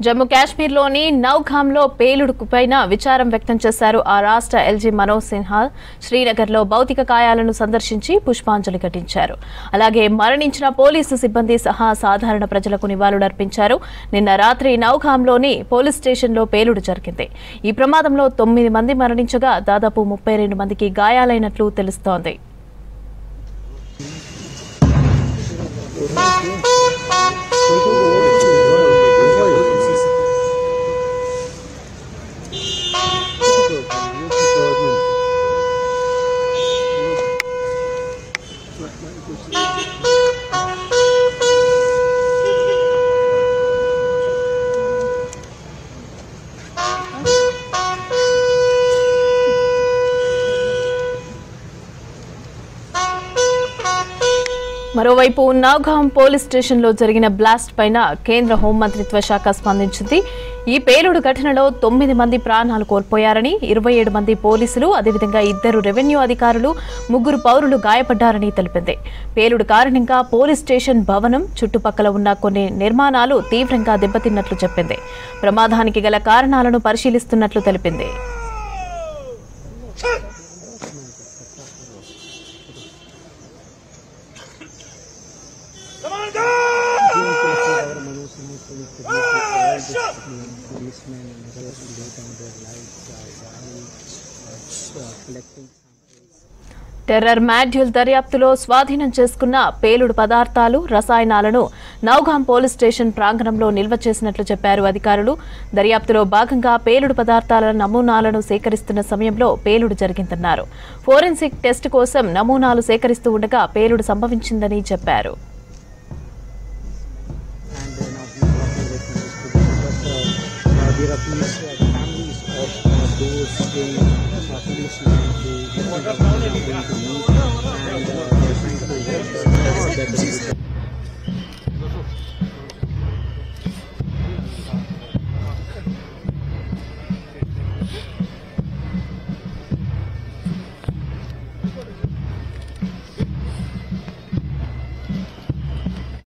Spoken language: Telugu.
జమ్మూ కాశ్మీర్లోని నౌగాంలో పేలుడుపైన విచారం వ్యక్తం చేశారు ఆ రాష్ట్ర ఎల్జీ మనోజ్ సిన్హా. శ్రీనగర్లో భౌతిక కాయాలను సందర్శించి పుష్పాంజలి ఘటించారు. అలాగే మరణించిన పోలీసు సిబ్బంది సహా సాధారణ ప్రజలకు నివాళులర్పించారు. నిన్న రాత్రి నౌగాంలోని పోలీస్ స్టేషన్లో పేలుడు జరిగింది. ఈ ప్రమాదంలో 9 మంది మరణించగా దాదాపు 32 మందికి గాయాలైనట్లు తెలుస్తోంది. మరోవైపు నౌగాం పోలీస్ స్టేషన్లో జరిగిన బ్లాస్ట్ పైన కేంద్ర హోంమంత్రిత్వ శాఖ స్పందించింది. ఈ పేలుడు ఘటనలో 9 మంది ప్రాణాలు కోల్పోయారని, 27 మంది పోలీసులు, అదేవిధంగా 2 రెవెన్యూ అధికారులు, 3 పౌరులు గాయపడ్డారని తెలిపింది. పేలుడు కారణంగా పోలీస్ స్టేషన్ భవనం చుట్టుపక్కల ఉన్న కొన్ని నిర్మాణాలు తీవ్రంగా దెబ్బతిన్నట్లు చెప్పింది. ప్రమాదానికి గల కారణాలను పరిశీలిస్తున్నట్లు తెలిపింది. టెర్రర్ మాడ్యూల్ దర్యాప్తులో స్వాధీనం చేసుకున్న పేలుడు పదార్థాలు, రసాయనాలను నౌగాం పోలీస్ స్టేషన్ ప్రాంగణంలో నిల్వ చేసినట్లు చెప్పారు అధికారులు. దర్యాప్తులో భాగంగా పేలుడు పదార్థాల నమూనాలను సేకరిస్తున్న సమయంలో పేలుడు జరిగిందన్నారు. ఫోరెన్సిక్ టెస్ట్ కోసం నమూనాలు సేకరిస్తూ ఉండగా పేలుడు సంభవించిందని చెప్పారు. There are policemen who are going to meet and they're trying to